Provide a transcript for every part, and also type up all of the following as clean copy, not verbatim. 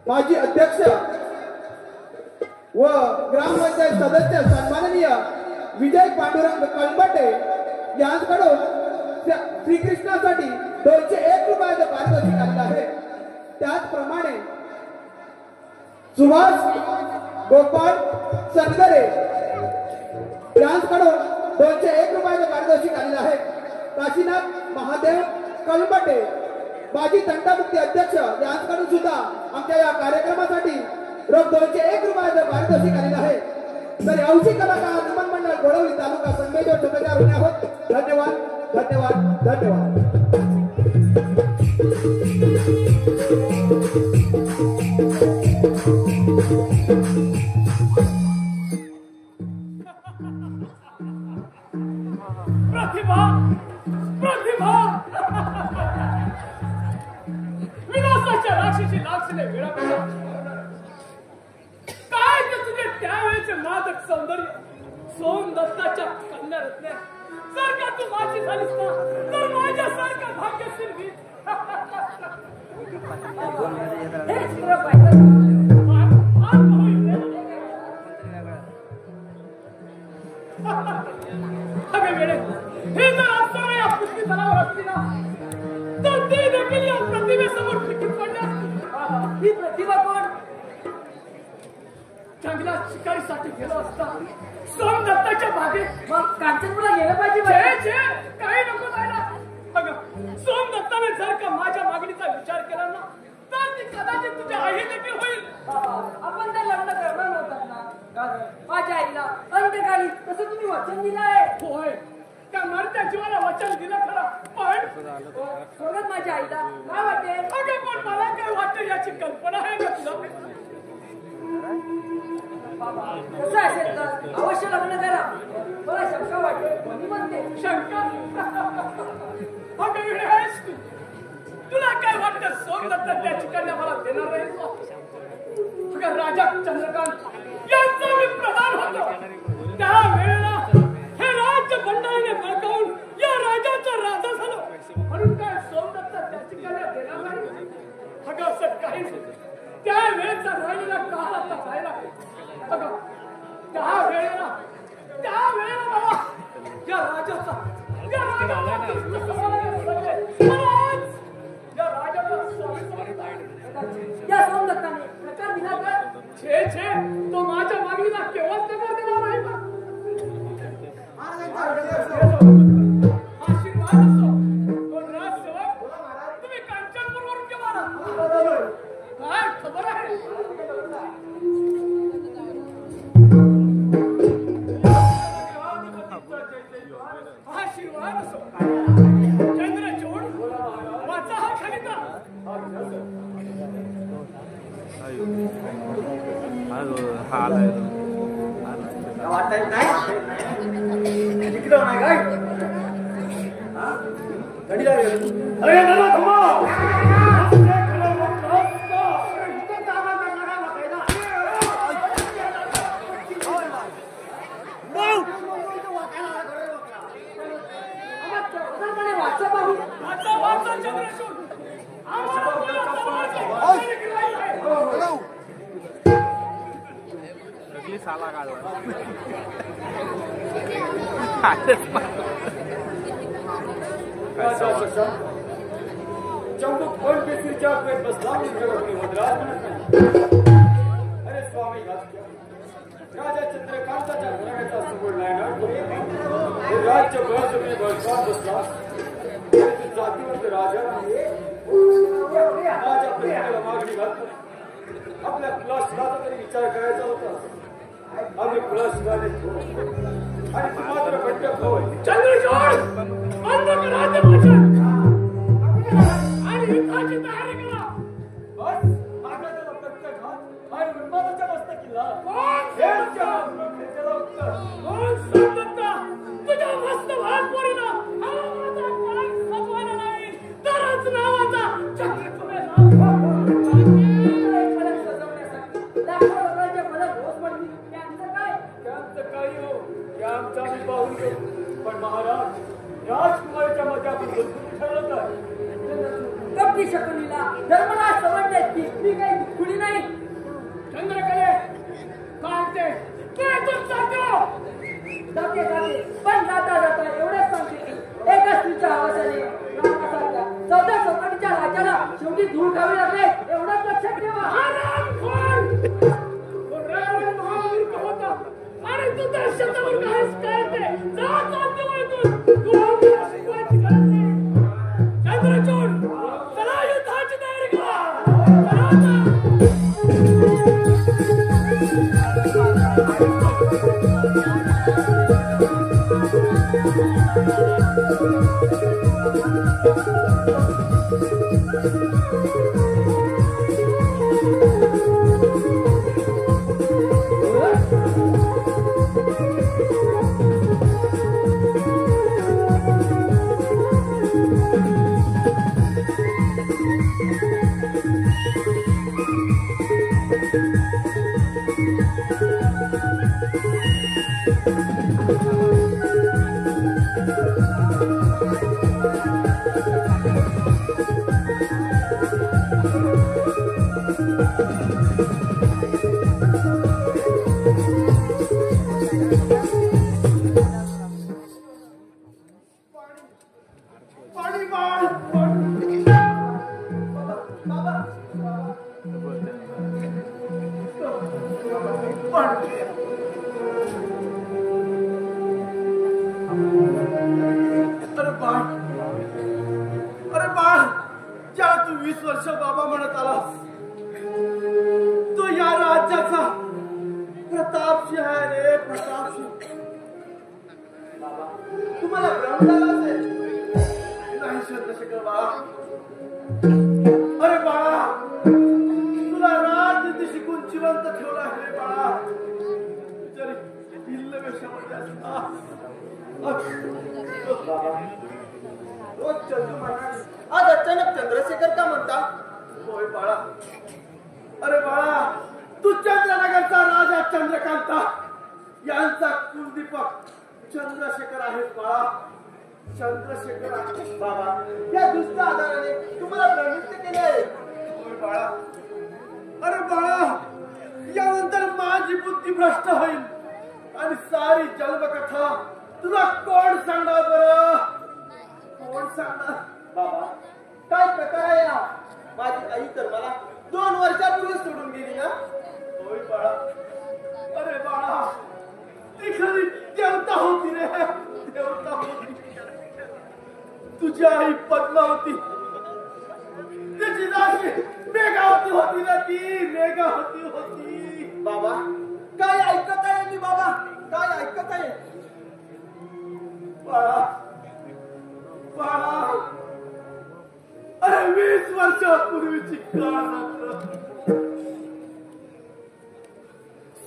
माजी अध्यक्ष व ग्रामपंचायत सदस्य सन्माननीय विजय पांडुरंग कळंबटे यांच्याकडून श्रीकृष्णासाठी 201 रुपयाचं पारितोषिक आलेलं आहे। त्याचप्रमाणे सुभाष गोपाळ संगरे यांच्याकडून 201 रुपयाचं पारितोषिक आलेलं आहे। काशीनाथ महादेव कळंबटे माजी तंटामुक्ती अध्यक्ष यांच्याकडून सुद्धा आमच्या या कार्यक्रमासाठी रोख 201 रुपयाचं पारितोषिक आलेलं आहे। तर यावशी कलाकार नमन मंडळ गोडवली तालुका संमेजवर जोडदार होणे आहोत। धन्यवाद धन्यवाद धन्यवाद। प्रतिभा प्रतिभा विनाशाच्या राक्षसी लाक्षणे वेळा काय ते तुझे त्यावेळेचे मादक सौंदर्य सोम दत्ताच्या कन्या रत्ने जर का तू माझी झालीस ना तर माझ्यासारखा भाग्यशील मी अगं वेळे हे जर असताना या पृथ्वी तलावर असती ना तर ती देखील या प्रतिमेसमोर फिकीत पडल्यास ही प्रतिभा कोण जंगलात शिकारीसाठी गेलो असता सोम दत्ताच्या बागेत मग कांचनपुरा गेलं पाहिजे काही नको जायला बघ सोम दत्ताने जर का माझ्या मागणीचा विचार केला ना तर ती कदाचित तुझ्या आई देखील होईल आपण तर लग्न करणार नव्हतात ना माझ्या आईला अंतकाली तसं तुम्ही वचन दिलं आहे होय त्या मरत्या जीवाला वचन दिलं खरं पण सोडत माझ्या आईला काय वाटेल अगं पण मला काय वाटतं याची कल्पना आहे का तुला कसं असेल तर अवश्य लग्न करा मला शंका वाटते मी म्हणते शंका अगं आहेस तू तुला काय वाटतं सोम दत्त त्याची कन्या मला देणार नाही अगं राजा चंद्रकांत यांचा मी प्रधान होतो त्या वेळेला हे राज्य बंडाळीने बळकावून या राजाचा राजा झालो म्हणून काय सोम दत्त त्याची कन्या देणार नाही अगं असं काही नाही त्या वेळेचा राहिलेला काळ आता जायला अगं त्या वेळेला बाबा या राजाचा या सोम दत्ताने नकार दिला तर छे तो माझ्या मागणीला केव्हाच नकार देणार नाही का मान असो चंद्रचूड वाचा हा खलिता वाटत नाही तिकडं नाही काय गाडीला अरे दादा थांबा वाचा चंद्रचूड साला काढला चंबुक कोण बेसीच्या पेट बसला मद्रास अरे स्वामी राजा चंद्रकांताच्या घराण्याचा सुवर्ण हे राज्य भर तुम्ही बळकात बसला जातीवंत राजा राजा प्रत्येकाला मागणी घालतो आपल्या कुलाशिकाचा तरी विचार करायचा होता आम्ही कुलाशिकाने आणि तू मात्र भटक होय चंद्रचूड बंद करा ते भाषण आणि युद्धाची तयारी करा बस मागला त्याला प्रत्येक घात आणि उन्मादाच्या मस्तकीला कोण सांगता तुझ्या मस्त भागपोरीला माझा काय सपना नाही तरच नावाचा चक्र पण महाराज राजकुमारीच्या मते आपण ठरवत आहे कपटी शकुनीला धर्मला समजले ती काही खुली नाही चंद्रकले सांगते जाते पण जाता एवढंच सांगते की एकाच तुमच्या आवाजाने रामासारख्या 14 चौकटीच्या राजाला शेवटी धूळ खावी लागले एवढंच लक्षात ठेवा होता आणि तू त्या शब्दावर काहीच कळते चंद्रचूड चला युद्धाची तयारी करा अरे बाळ ज्या तू 20 वर्ष बाबा म्हणत आलास तो या राज्याचा प्रतापशी आहे रे प्रतापशी बाबा तुम्हाला भ्रम झाला असेल नाही चंद्रशेखर बाळा अरे बाळा तुला राजनीती शिकून जिवंत ठेवला आहे रे बाळा जरी भिल्ल वेशामध्ये असता आज अचानक चंद्रशेखर का म्हणता होय बाळा अरे बाळा तू चंद्रनगरचा राजा चंद्रकांता यांचा कुलदीपक चंद्रशेखर आहे बाळा चंद्रशेखर आहे बाबा या दुष्ट आधाराने तुम्हाला प्रवृत्त केले आहे होय बाळा अरे बाळा यानंतर माझी बुद्धी भ्रष्ट होईल आणि सारी जन्मकथा तुला कोण सांगणार बरं कोण सांगणार बाबा काय प्रकार आहे हा माझी आई तर मला 2 वर्षापूर्वी सोडून गेली ना होय बाळा अरे बाळा ती खरी देवता होती रे देवता होती तुझी आई पद्मावती त्याची जागी मेघावती होती ना ती मेघावती होती बाबा काय ऐकत आहे मी बाबा काय ऐकत आहे बाळा 20 वर्षापूर्वीची काळ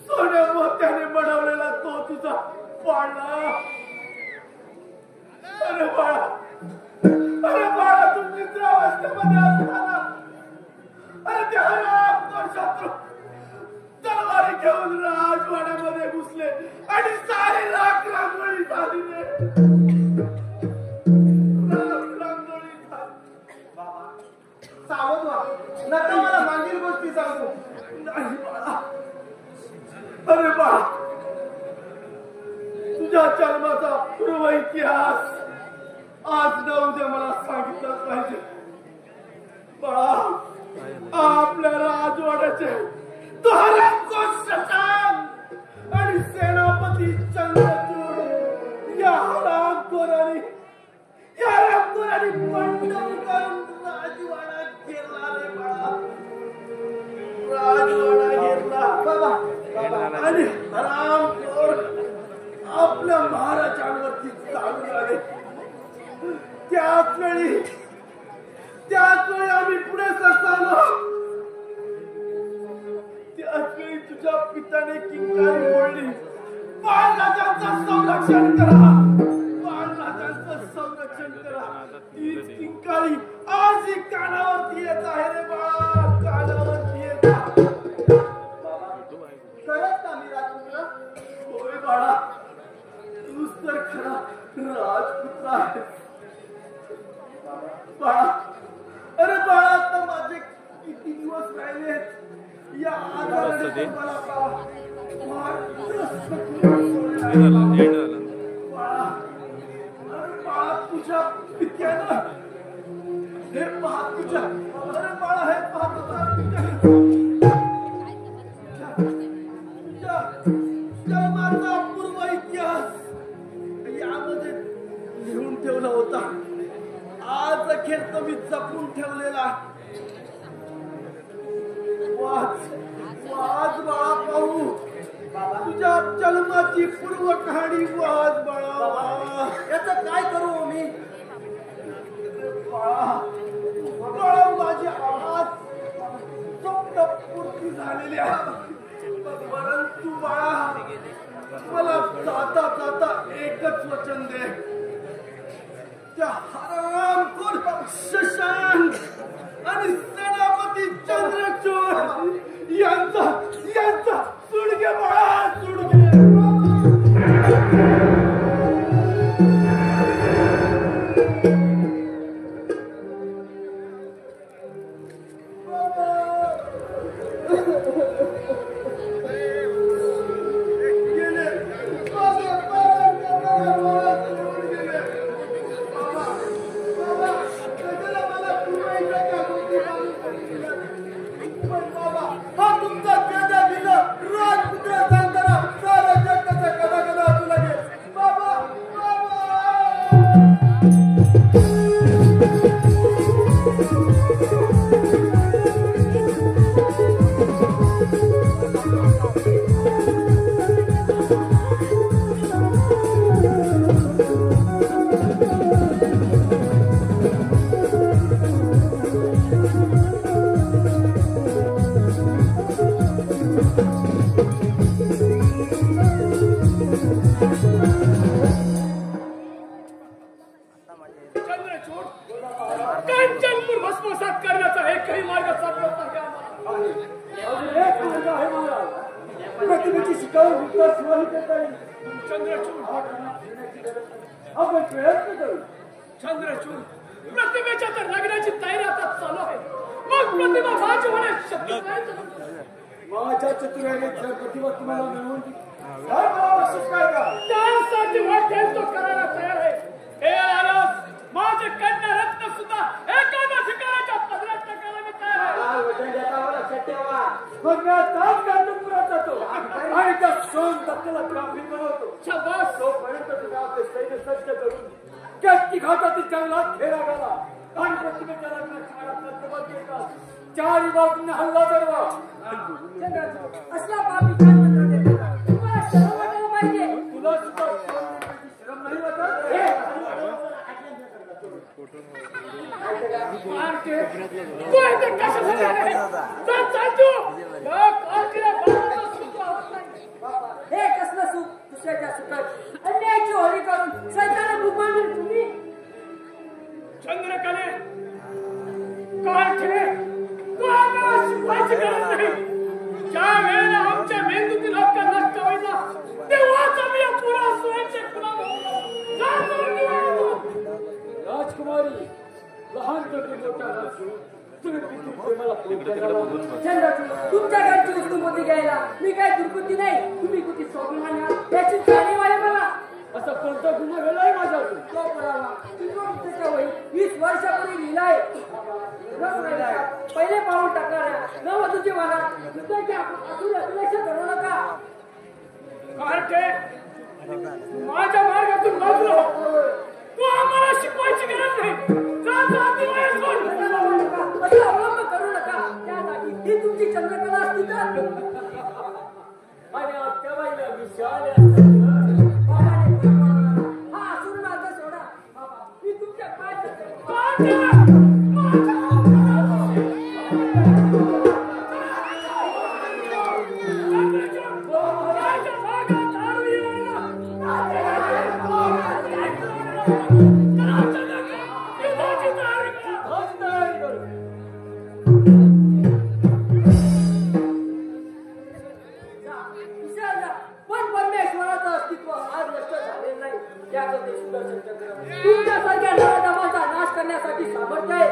सोन्या मोत्याने बनवलेला तो तुझा पाळणा. अरे बाळा तू निद्रावस्थेमध्ये असताना अरे त्या राम शत्रू तलवारी घेऊन राजवाड्यामध्ये घुसले आणि सारी राख रांगोळी झाली रे. रांगोळी झाली. सावध व्हा, नका मला मागील गोष्टी सांगू. नाही बाळा. अरे बाळा तुझ्या जन्माचा पूर्व इतिहास आज न उद्या मला सांगितलं पाहिजे. बाळा आपल्या राजवाड्याचे शशांक आणि सेनापती चंद्रचूड या रामखोरांनी मंडळ करून राजवाडा गेला रे बाळा. राजवाडा गेला बाबा आणि रामखोर आपल्या महाराजांवरती चालून आले. त्याच वेळी आम्ही पुढे सरसावलो. त्याच वेळी तुझ्या पित्याने किंकाळी बोलली, बाळराजांचं संरक्षण करा, बाळराजांचं संरक्षण करा. तीच किंकाळी आजही कानावरती येत आहे रे बाळा, कानावरती येत आहे. खरंच का मी राजपुत्र? होय बाळा तूच तर खरा राजपुत्र आहे बाळा. अरे बाळा आता माझे किती दिवस राहिलेत या आजाराने मला बाळा बाळा तुझ्या पित्यानं हे पहा तुझ्या अरे बाळा हे पहा तुझ्या जन्माचा पूर्व इतिहास यामध्ये लिहून ठेवला होता. आज अखेर तो मी जपून ठेवलेला. वाज बाळा पाहू तुझ्या जन्माची पूर्व कहाणी. वाज बाळा याचं काय करू मी? बाळा माझी आवाज स्वप्नपूर्ती झालेली आहे. परंतु बाळा मला जाता जाता एकच वचन दे. त्या हरामखोर शशांक आणि सेनापती चंद्रचूड यांचा सुडगे बाळा सुडगे. कांचनपूर भस्मसात करण्याचा एकही मार्ग सापडत नाही आम्हाला. एक मार्ग आहे महाराज. प्रतिमेची शिकाऊ विकास सुरू करता येईल. चंद्रचूड आपण प्रयत्न करू. चंद्रचूड प्रतिमेच्या तर लग्नाची तयारी आता चालू आहे. मग प्रतिमा माझी होण्यास शक्य काय? माझ्या चतुराने जर प्रतिमा तुम्हाला मिळवून काय का त्यासाठी वाटेल तो करायला तयार आहे. हे आलोच माझे कन्या रत्न सुद्धा एखाद्या ठिकाणाच्या पदरात टाकायला मी तयार आहे. मग मी आताच कांचनपुरात जातो आणि त्या सोन दत्तला ट्रॉफी बनवतो. शाबास. तोपर्यंत तुम्ही आपले सैन्य सज्ज करून कॅप्टी घाटातील जंगलात फेरा घाला आणि प्रतिमेच्या लग्नाची मला प्रतिबद्ध येतात. चारी बाजूने हल्ला चढवा. असला बाबी काय मंत्र देतो? तुम्हाला शरम वाटायला पाहिजे. तुला सुद्धा श्रम नाही वाटत. गेल्या मारते तू इथे कशासाठी आले? चल तू या कारकिर्दीला बाळाचा सुख होत नाही. बाबा हे कसलं सुख दुसऱ्याच्या सुखात अन्यायाची होळी करून सैताना बुक मांडून तुम्ही चंद्रकले कारखे तू आम्हाला शिकवायची गरज नाही. ज्या वेळेला आमच्या मेंदूतील हक्क नष्ट होईल ना तेव्हाच आम्ही या पुरा स्वयंचे गुलाम होऊ. जा करून निवड. राजकुमारी लहान करते मोठा राजू तुम्ही किती प्रेमाला चंद्रचूड तुमच्या घरची वस्तुमती घ्यायला मी काय दुर्बुद्धी नाही. तुम्ही कुठे स्वाभिमानी आहात याची जाणीव आहे मला. असा कोणता गुन्हा घडलाय माझ्याकडून? तो पुरावा त्याच्या वही 20 वर्षापूर्वी लिहिलाय. पहिले पाऊल टाकणाऱ्या नववधूची मनात युद्धाची अभिलाषा करू नका. कारखे माझ्या मार्गातून बाजूला हो. तू आम्हाला शिकवायची गरज नाही. जा जा दिवाळी सोड. असं अवलंब करू नका. त्यासाठी ही तुमची चंद्रकला असती तर आणि आत्याबाईला विशाल असतात. हा असुर माझा सोडा. बाबा मी तुमच्या पाय पडते. कारखे पण परमेश्वराचं अस्तित्व आज नष्ट झाले नाही. याचं ते सुदर्शन चक्र तुमच्यासारख्या नराधमाचा नाश करण्यासाठी सामर्थ्य आहे.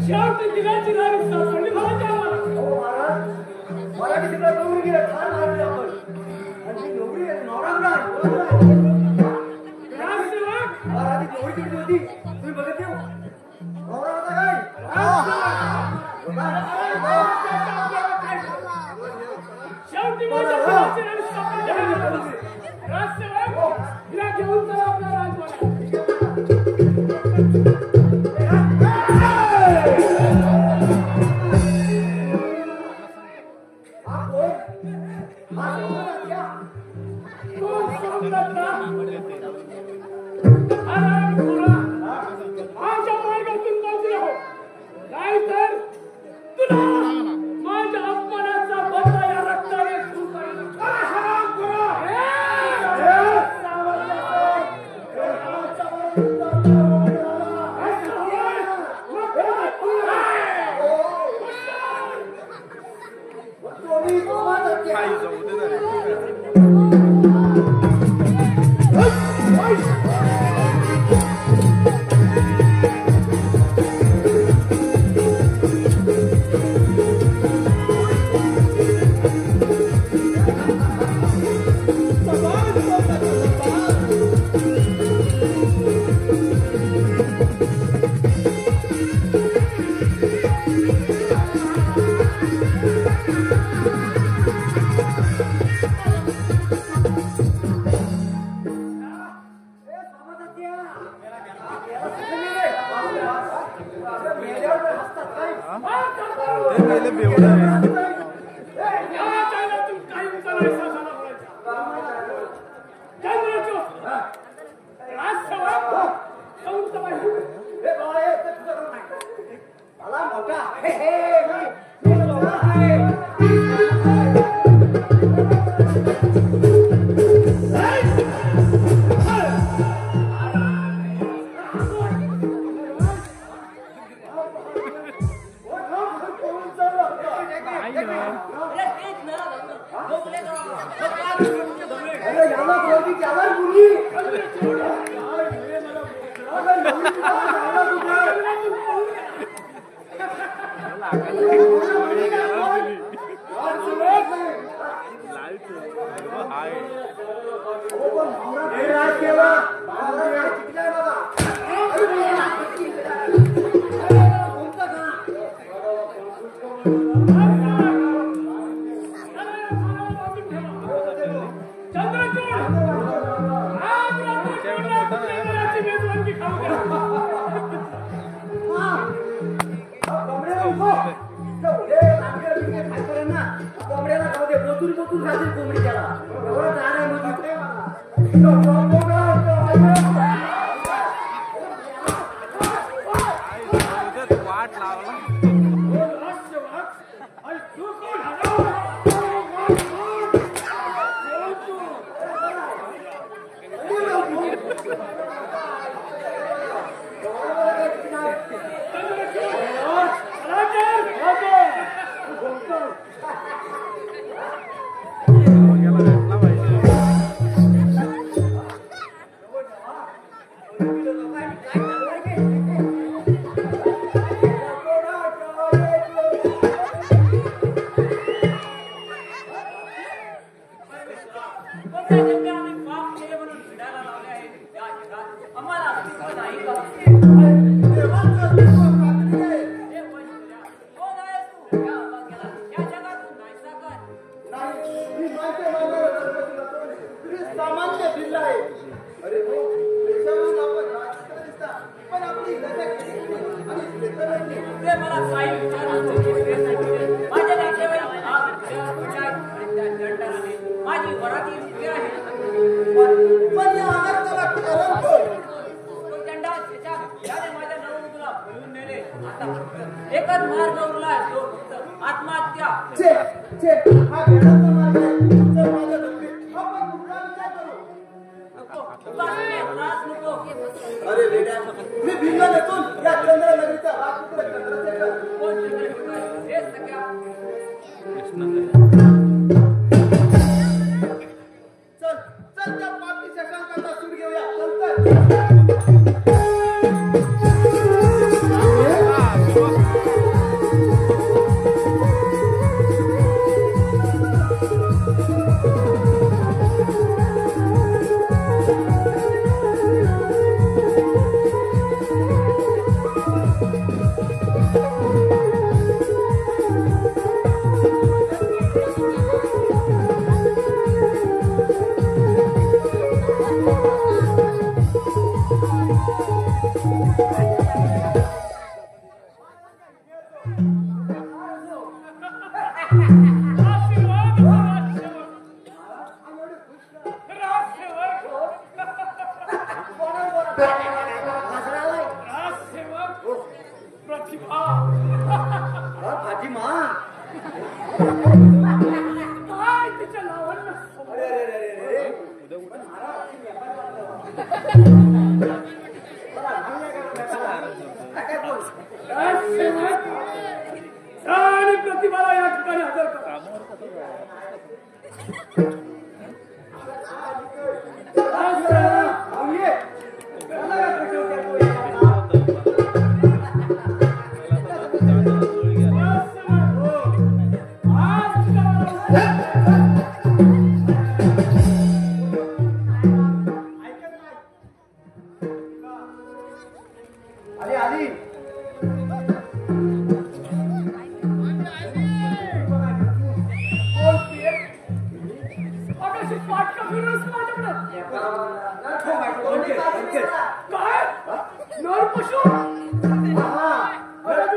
शेवटी दिलाची नारी सापडली माझ्या आम्हाला. मराठी तिकडे नोकरी गेला ठार मारले आपण आणि ती नोकरी राजसेवक आधी नोकरी किती होती तुम्ही बघत येऊ नवरा होता काय शेवटी माझ्या दिलाची नारी सापडली. राजसेवक तिला घेऊन चला आपल्या राजवाड्यात. आमच्या मार्गातून बाजूला हो. नाहीतर तुला माझ्या अपमानाचा बदला या रक्ताने Hey!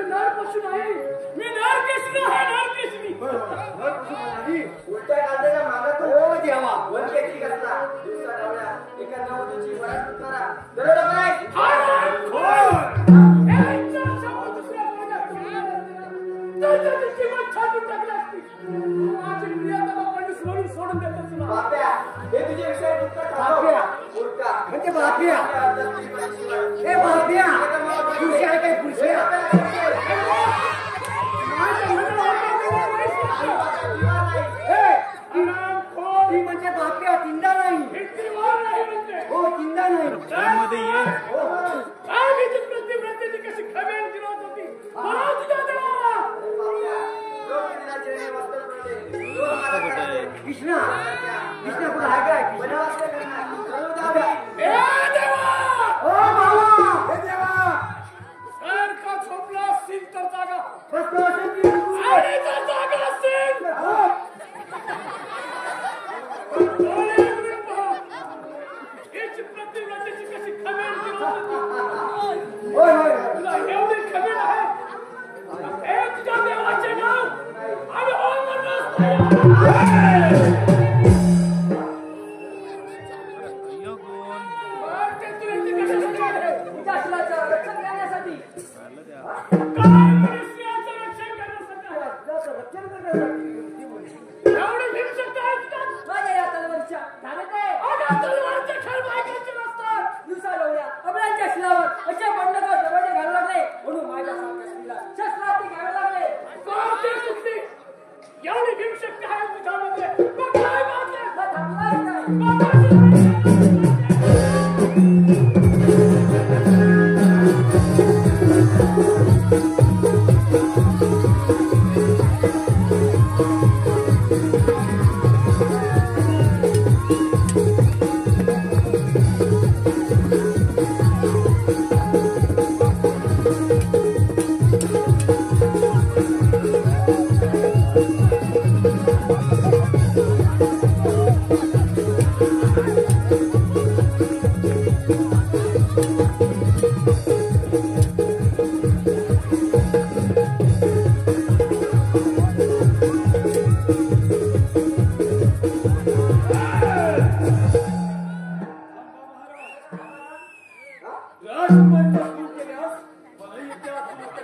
नर पशु नाही मी नर कृष्ण आहे बाप्या हे तुझे विषय बाप्या. म्हणजे बाप्या ए बाप्या पुरुषी आहे काय पुरुषी ती म्हणजे बाप्या तिंदा नाही हो तिंदा नाही मध्ये ये प्रतिव्रतेची कशी खमेल गिरवत होती बोलाव तुझ्या देवाला. कृष्णा कृष्णा कुठं आहे काय कृष्णा ए देवा ओ बाबा हे देवा सारखा झोपला असतील तर जागा बस तो असेल की आणि जर जागा असतील डोळे उघडून पहा. हीच प्रतिव्रतेची कशी खमेल गिरवत होती. होय होय तुला एवढी खमीर आहे हे तुझ्या देवाचे नाव आणि ओम म्हणूनच तयार. ते तुला इथे कशासाठी आहे? तुझ्या शिलाचं रक्षण करण्यासाठी काय मनुष्याचं रक्षण करण्यासाठी आहे? रक्षण करण्यासाठी एवढी भीमशक्ती आहे तुझ्यात? माझ्या या तलवारीच्या धागत आहे अगं तलवारचे खेळ बायकांचे नसतात. दिवसा डोळ्या अबळांच्या शिलावर अशा बंडकर दरवाजे घालू लागले म्हणून माझ्यासारख्या स्त्रीला शस्त्रार्थी घ्यावे लागले कोणते कुठली एवढी भीमशक्ती आहे तुझ्यामध्ये मग काय बात आहे? मग थांबणार नाही मग कशी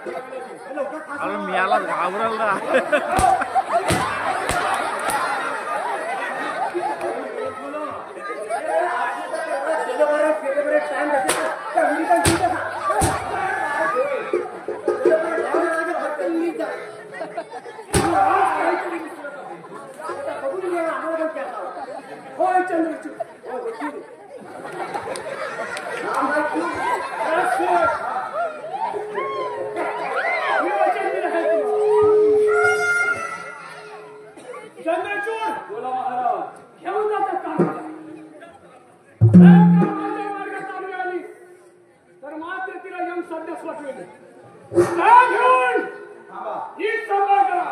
अरे मी याला घाबरला होय चंद्रचूड चंद्रचूड बोला महाराज. घेऊन जातात मार्गात चालू आली तर मात्र तिला येऊन सध्याच वाटवेल. काय घेऊन नीट सांभाळ करा.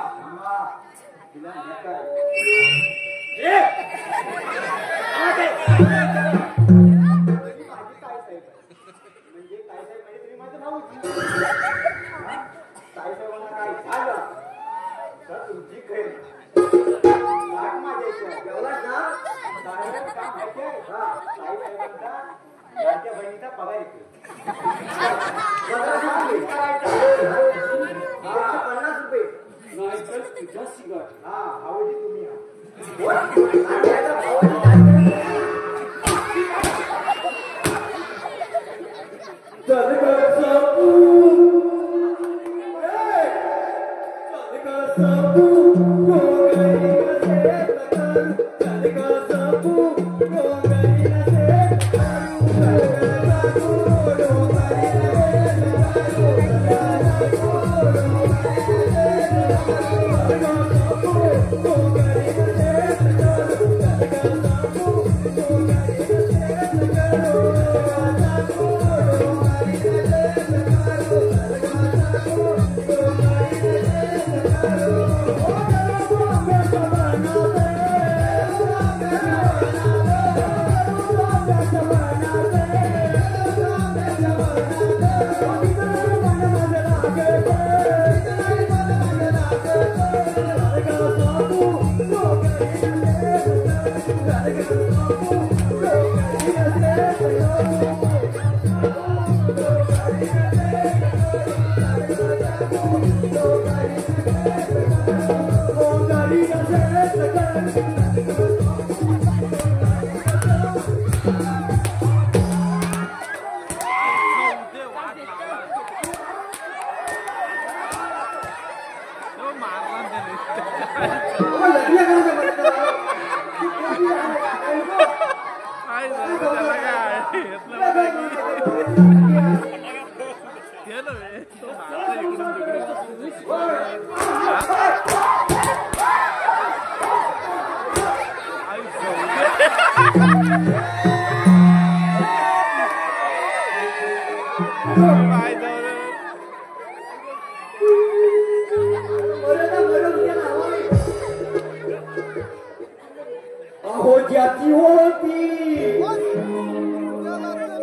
बहिणीचा पगार येतो 50 रुपये नाही तर तुझ्या शिगार. हा आवडी तुम्ही Oh, काय झालं त्याला काय घेतलं केलं बे. तो मारला इकडून तिकडे. काय झालं?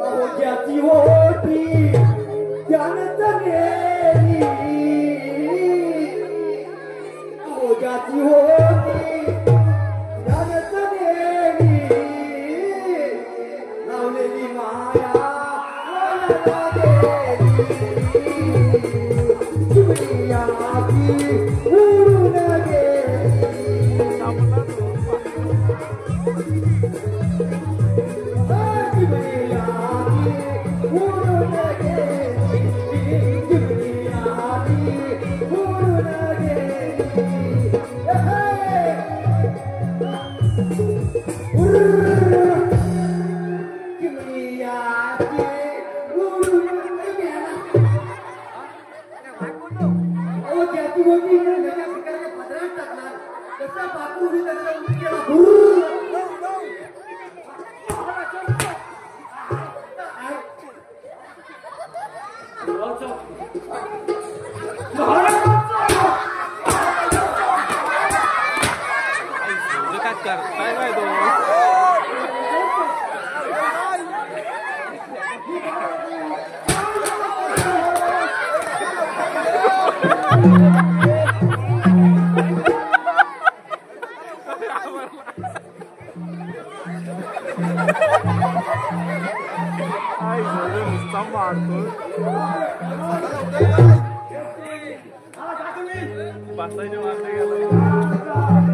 अहो ज्याची होती त्यानंच गेली. अहो ज्याची होती त्यानंच गेली. लावलेली माया वायाला गेली. चिमणीया ती उडून गेली. करताय काय तो आई नुसता मारतो बसायचे मारले गेला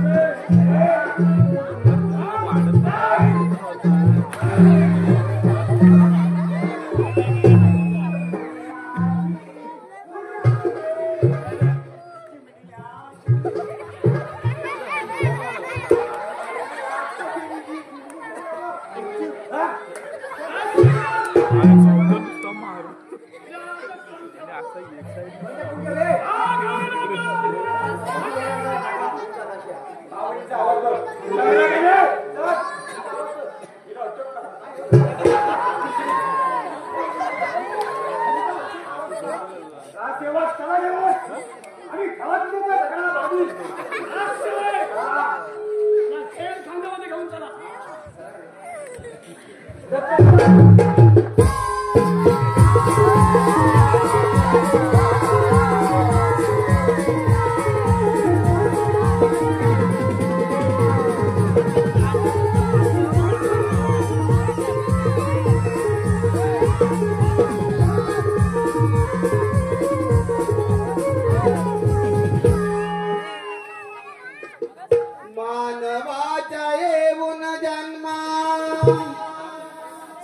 मानवाच्या येऊन जन्मा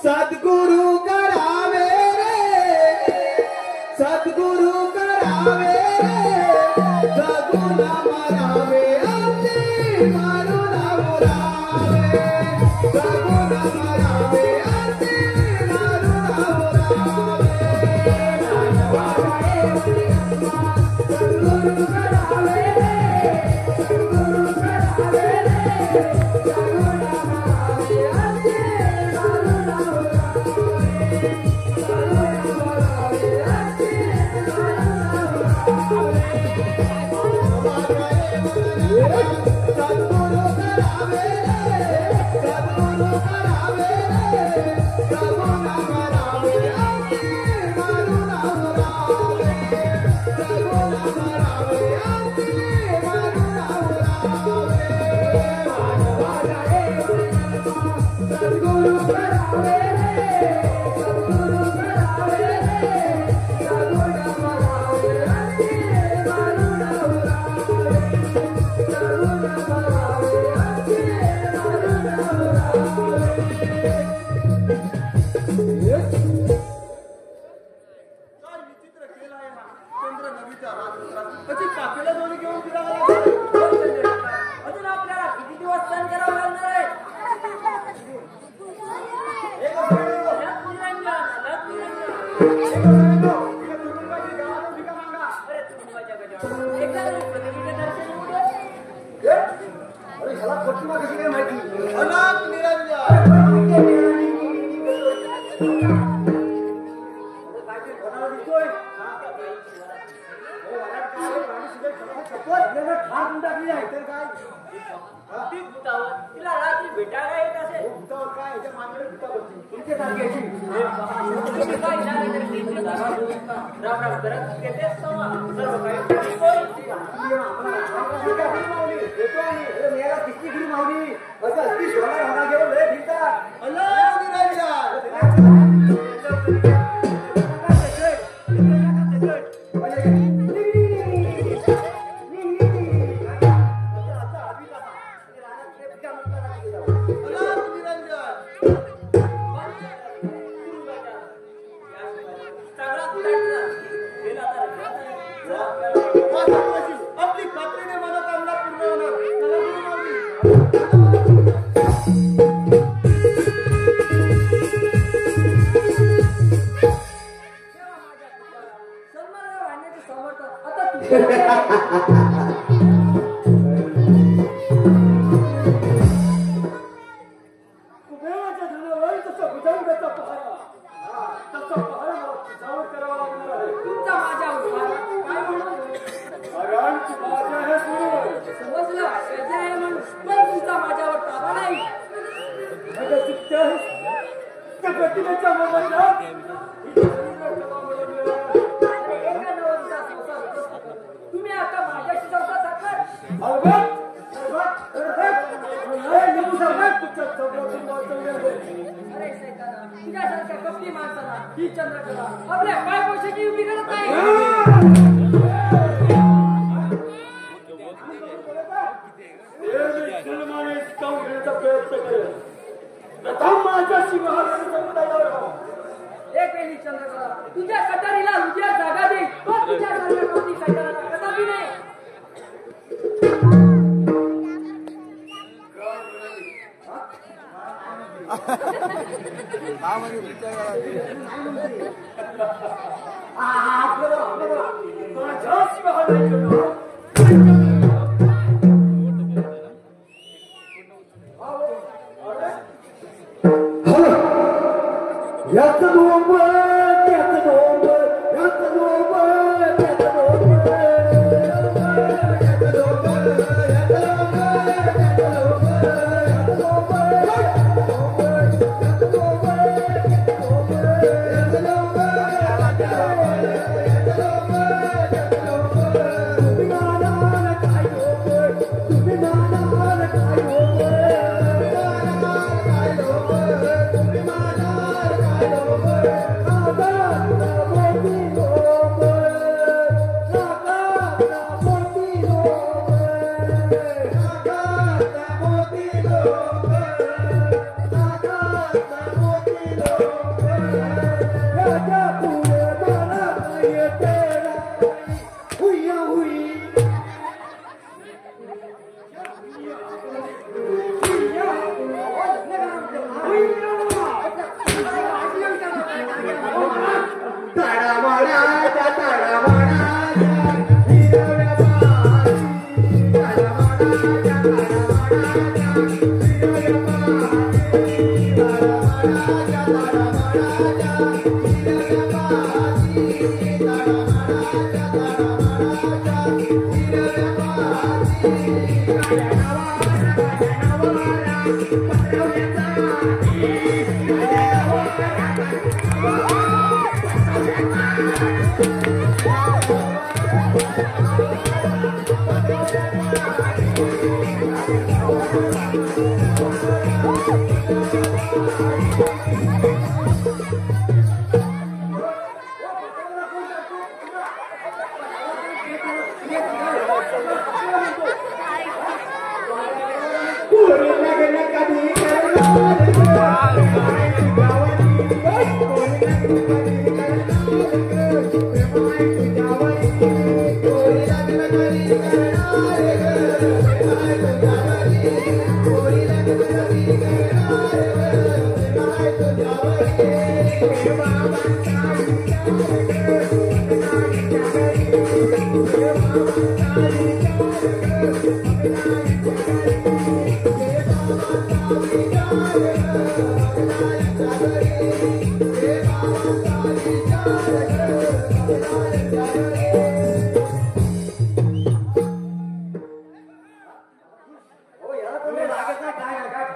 सद्गुरु करावे रे, सद्गुरु करावे रे, जगून मरावे अति मारून उरावे, जगून मरावे अति मारून उरावे. मानवाच्या येऊन जन्मा सद्गुरु करावे रे, सद्गुरु करावे रे, जगून मरावे अति मारून उरावे. तिला रात्री भेटायला येत असेल राम राम करत येतेच सर्व आपली खात्रीने मनोकामना पूर्ण होणार. कुबेराच्या धनावर तसं भुजंगाचा पहारा तसा पहारा मला तुझ्यावर करावा लागणार आहे. तुमचा माझ्या उभारा काय म्हणून कारण तू माझ्या हे बरोबर समजलं त्याचे आहे म्हणून पण तुमचा माझ्यावर ताबा नाही. माझ्या चित्त्या त्या प्रतिमेच्या मोबदल्यात एका नवरीचा संसार होतो. तुम्ही आता माझ्याशी संसार साधणार. अरे शैताना, तुझ्यासारख्या कपटी माणसाला ही चंद्रकला आपल्या पाय पोषाची उभी करत नाही. एक वेळी चंद्रकला तुझ्या कटारीला उद्या जागा दे. पण तुझ्यासारख्या कपटी शैतानाला कदापि नाही. याचं डोंब त्याचं डोंब याचं डोंब त्याचं डोंब Yeah. हो याला तुम्ही लागत नाही काय काय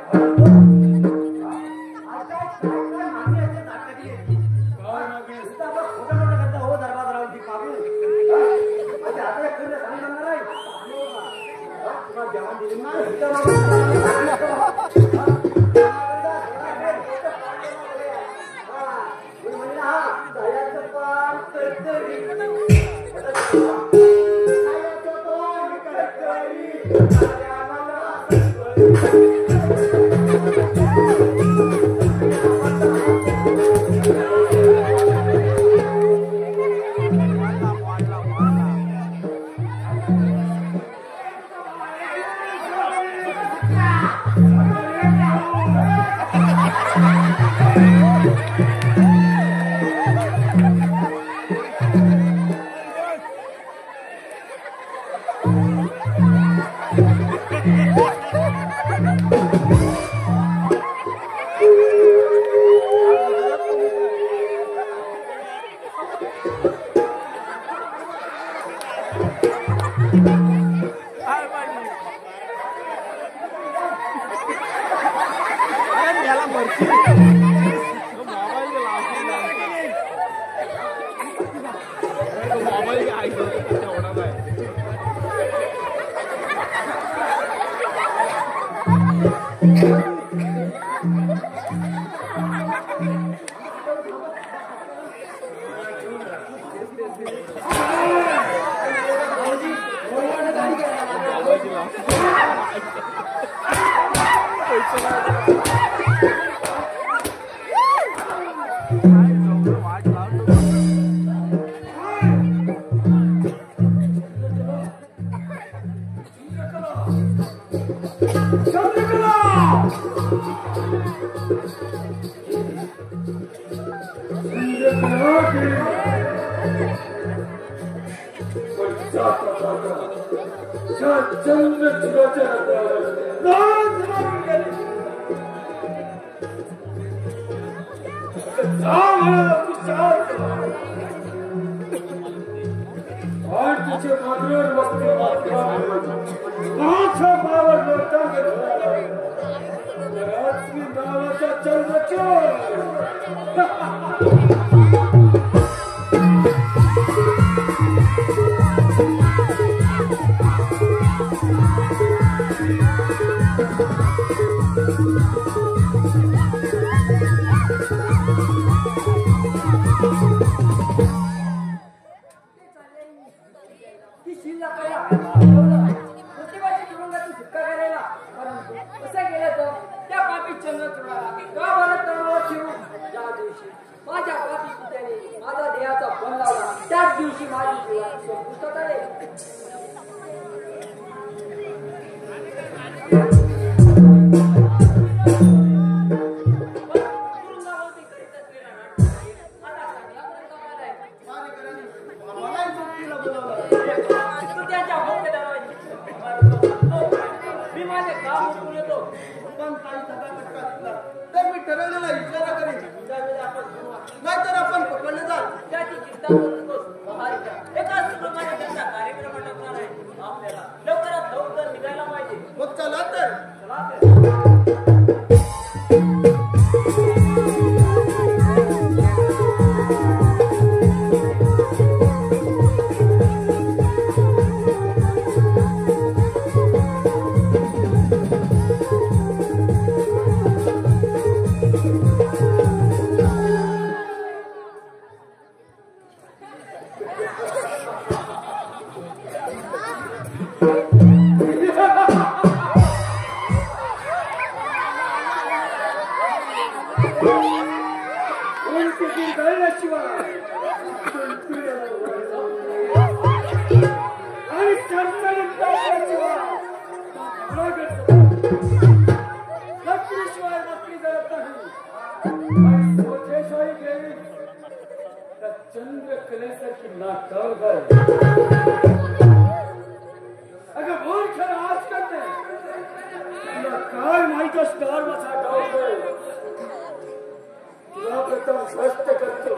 प्रथम स्पष्ट करतो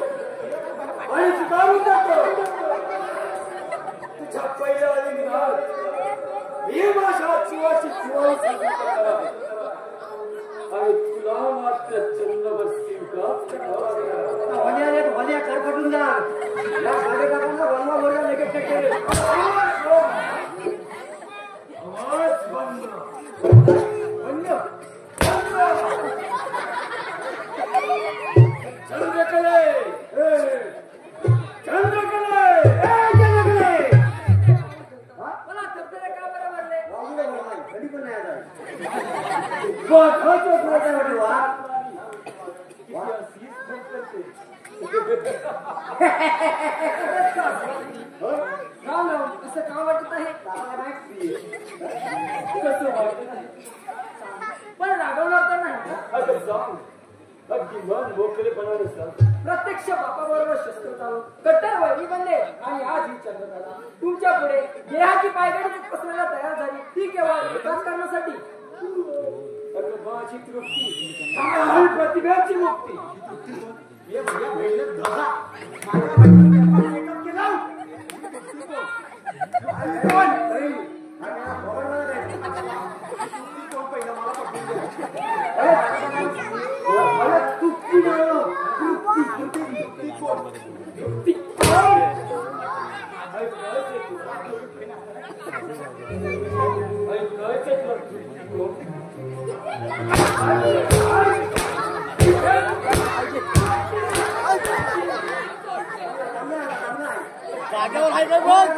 आणि स्वीकारून जातो. तुझ्या पहिल्या लिंगात ही भाषा जीवाची जीवाई साजरी करणार आहे आणि तुला मात्र चंद्रवर स्वीकार करावा लागणार. भल्या करपटून जा या कार्यक्रमाला बनवा बोलला लगेच केले. आवाज बंद. चंद्रकले चंद्रकले मला धबधबे का बरं मारले? कधी पण नाही आता का ना असं का वाटत आहे? कसं वाटत पण रागवणार तर नाही. अगं सांग अगदी मन मोकळेपणाने सांग. प्रत्यक्ष बापाबरोबर शस्त्र चालून कट्टर वैरी बनले आणि आज ही चंद्रकला तुमच्या पुढे देहाची पायगडी पसरायला तयार झाली. ती केवळ राजकारणासाठी. अगं माझी तृप्ती आणि प्रतिभेची मुक्ती. जागेवर आहे का बघ.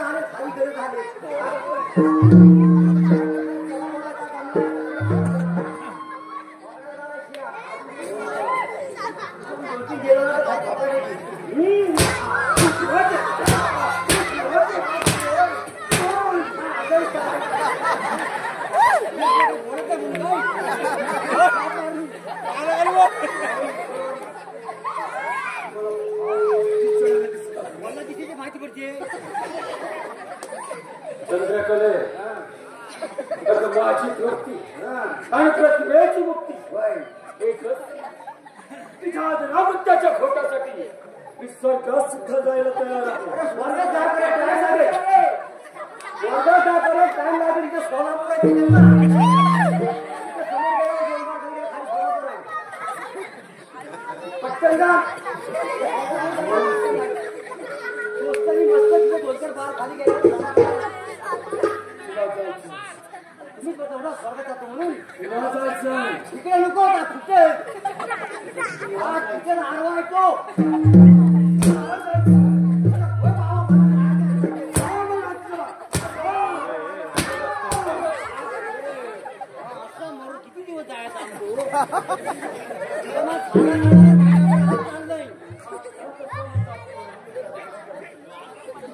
माहिती पडते चंद्रकले अगं माझी तृप्ती आणि प्रतिभेची मुक्ती. एकच तिच्या रामत्याच्या खोटासाठी मी स्वर्गात सुद्धा जायला तयार आहे. स्वर्गात जायला टाइम लागेल. इथे सोलापूर आहे तिथे ना. पटकन जा. दोस्तांनी मस्त तिथे दोन-चार बार खाली गेले. तुम्ही बघा स्वर्गात जातो म्हणून तिकडे नको होता तिथे तिथे आडवा आहे तो. किती दिवस जायचा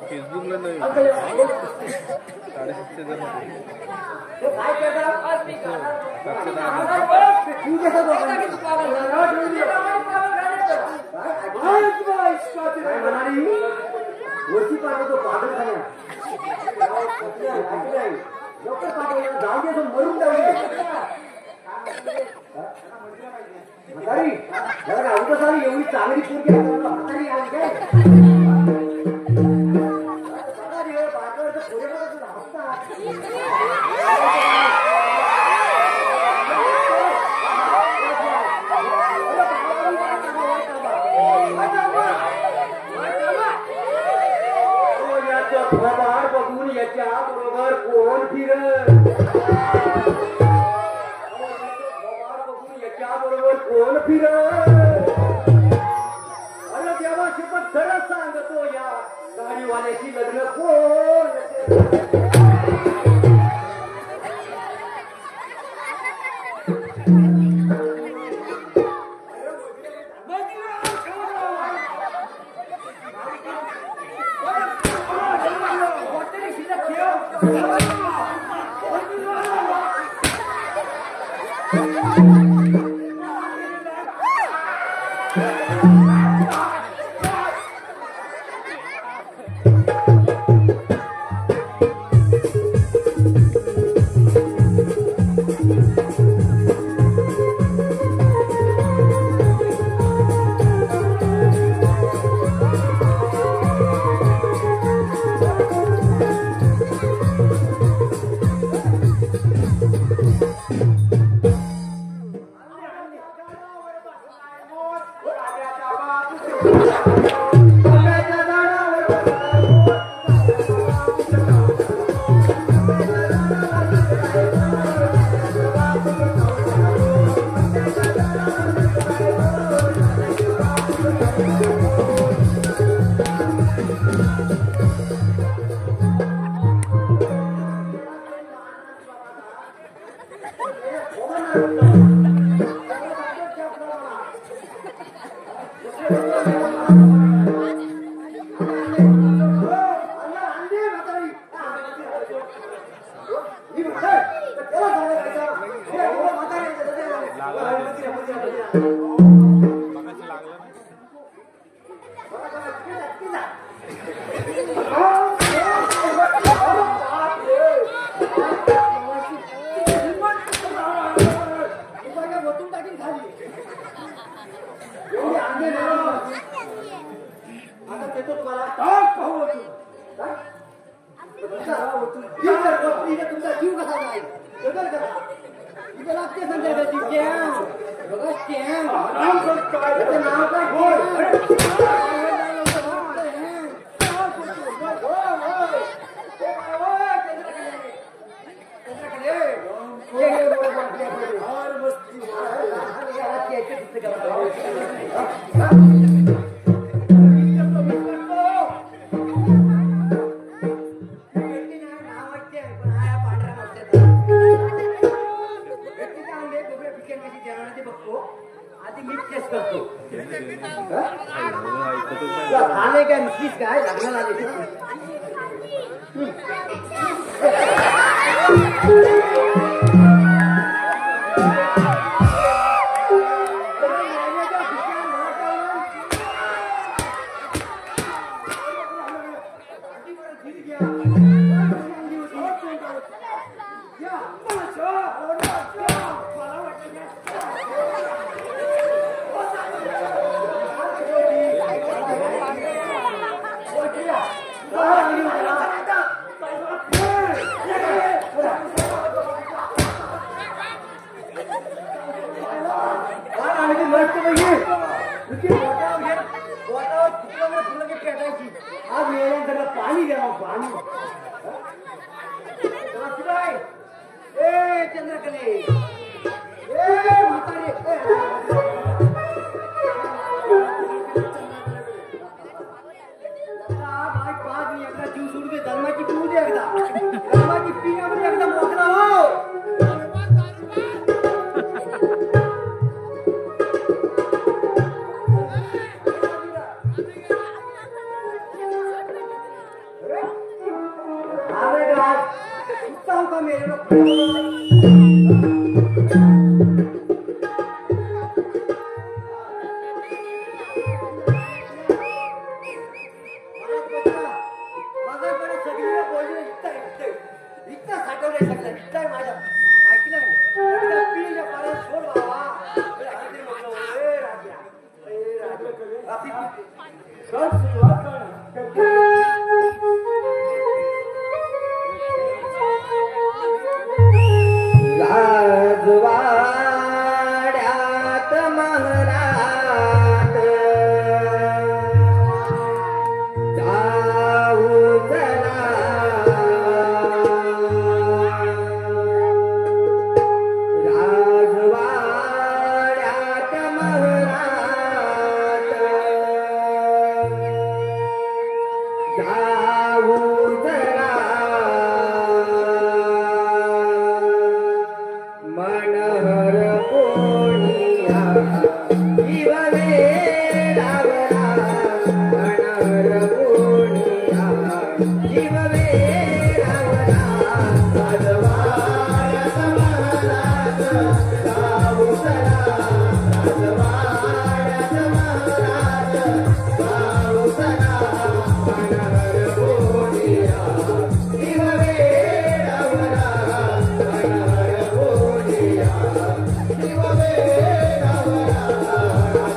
फेसबुकला नाही 750 जण काय करता? आज मी वरती पाठवतो पागल खाण्या लवकर पाठवलं जाऊ दे असं मरून जाऊ दे. म्हातारी जरा राहू सारी एवढी चांगली पोरगी म्हातारी आली काय खबर बघून याच्या बरोबर कोण फिरत याच्या बरोबर कोण फिरत. अरे देवा शपथ खरंच सांगतो या गाडीवाल्याची लग्न कोण.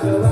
शिव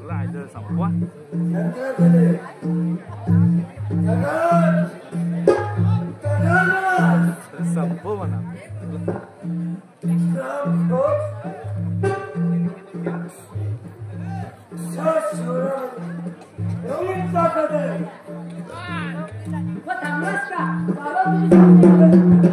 राहायचं संपवा संपव म्हणा मग थांबलास का बाबा तुम्ही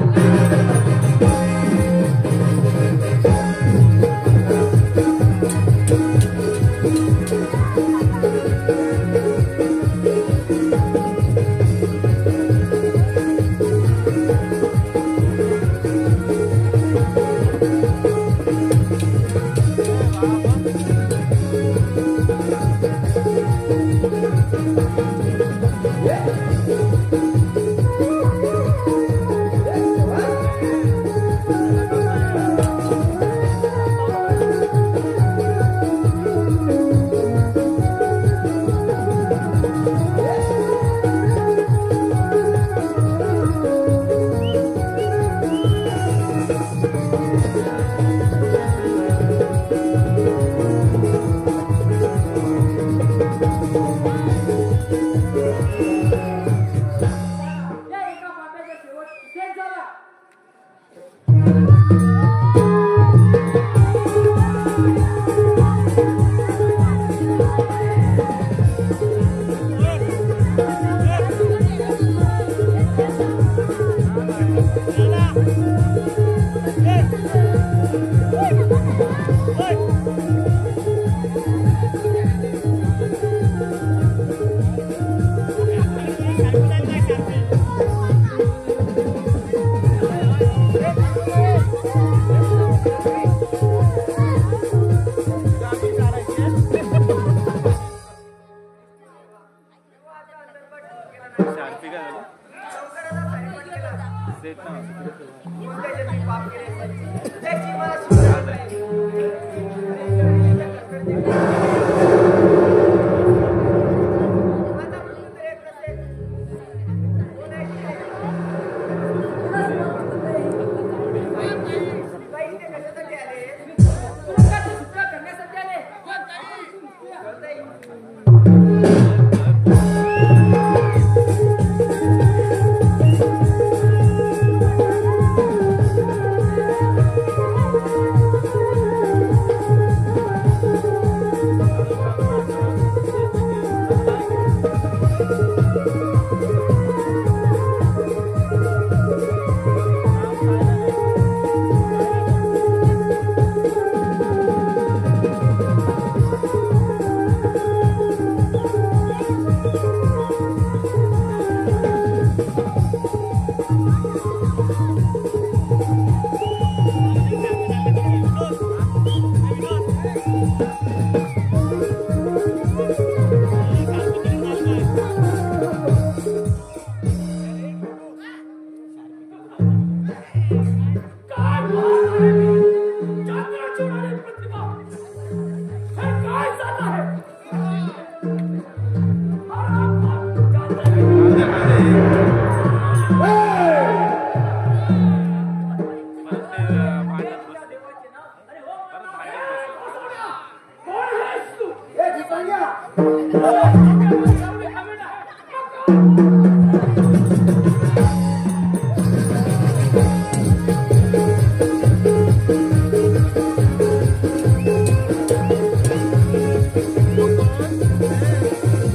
एवढी कमेंट आहे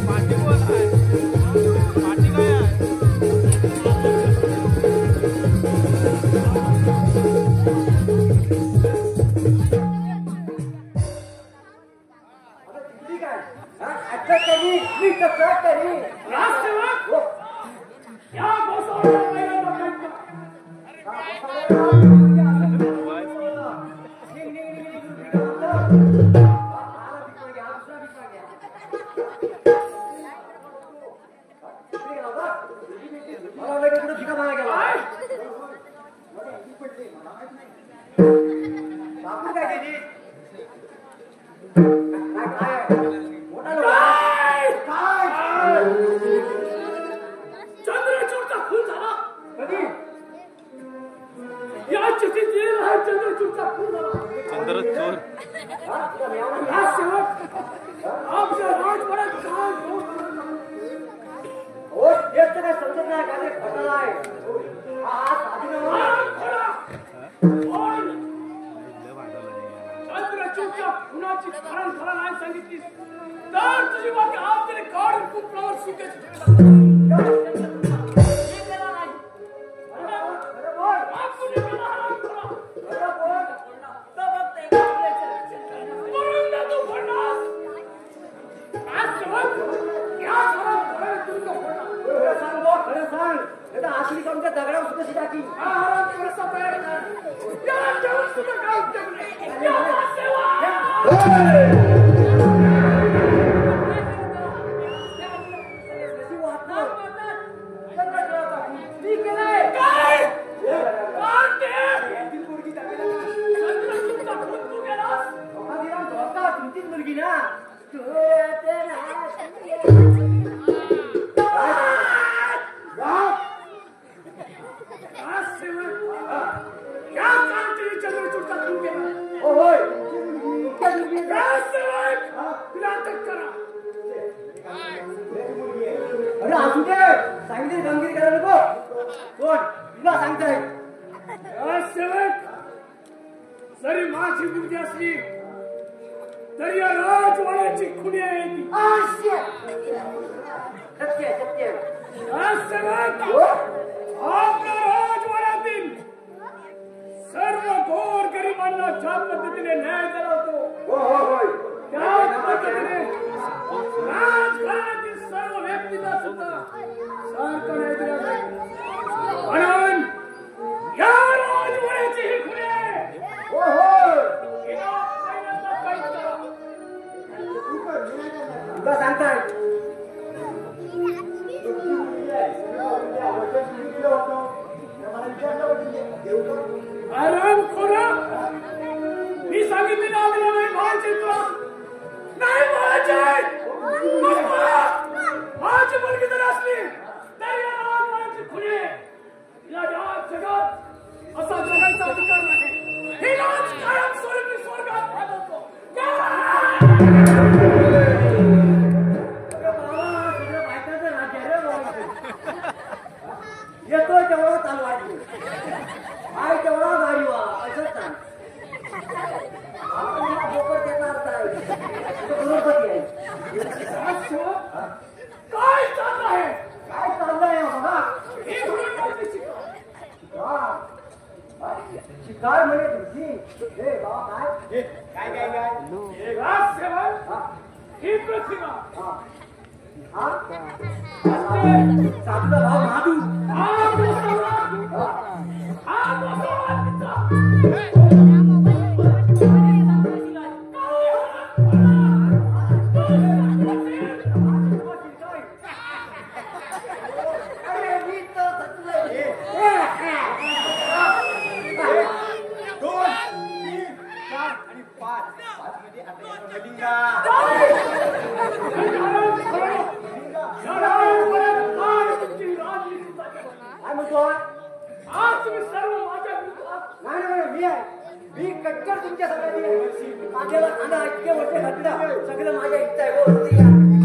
पाठी बोल आहे पाठी काय आहे ठीक आहे ऍडजस्ट करी मी कसं करी राजसेवक या गोसाव्याला पहिल्यांदा भेटतो. मला वेगळं कुठं ठिकाण नाही गेला काय? बापू काय केली मोठा लोक काय? चंद्रचूडचा खून झाला. कधी या चिठ्ठीत लिहिलेलं आहे चंद्रचूडचा खून झाला. चंद्रचूर राजसेवक आमच्या राजवाड्यात काय दोष झाला? हो येत काय समजत नाही का ते घटना आहे हा साधी चंद्रचूडच्या खुनाची खरण खरं नाही सांगितलीस तर तुझी वाटी आपल्याला काढून कुपडावर सुकेच खरं सांग आखरी तुमच्या दगडावर सुद्धा टाकी तुमचीच मुलगी ना चंद्रचूडचा खून केला. होय अरे असू दे सांगितले गमगिरी करायला नको कोण तुला सांगताय राजसेवक जरी माझी मुलगी असली तरी या राजवाड्याची खुणी आहे ती. सत्य सत्य राजसेवक आपल्या राजवाड्यातील सर्व गोर गरिबांना ज्या पद्धतीने न्याय दिला होतो होय त्याच पद्धतीने राजघराण्यातील सर्व व्यक्तींना सुद्धा सारखं न्याय दिला जाईल. म्हणून या राजवाड्याची ही खुणी आहे. हिला पहिल्यांदा कैद करा. तुला सांगताय आराम खोरा मी सांगितले ना आपल्याला नाही भावायचे तुला नाही भावायचे माझी मुलगी जर असली तर या राजवाड्याची खुणी या जगात असा जगायचा अधिकार नाही. हिलाच कायम स्वरूपी स्वर्गात घालवतो. येतो तेवढा चालवायची आहे तेवढा गाडी वा असंच सांग आपण त्याचा अर्थ आहे करोडपती आहे काय चाललं आहे? काय चाललंय बाबा ही हुडकायची शिका. शिकार म्हणे तुझी हे बाबा काय राजसेवक ही प्रतिमा सातला भाव महादू मी कट्टर तुमच्या सगळ्यांनी माझ्याला खाना इतके वर्ष घातला सगळं माझ्या इच्छा आहे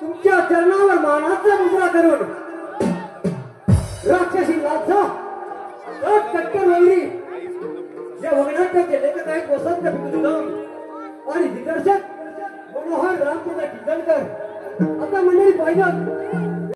तुमच्या चरणावर मानाचा मुद्रा करून राक्षसी लाचा टक्कर वैरी या वगनाट्य केले तर काही वसंत आणि दिग्दर्शक मनोहर रामचंद्र टिकलकर आता मंडळी पाहिजे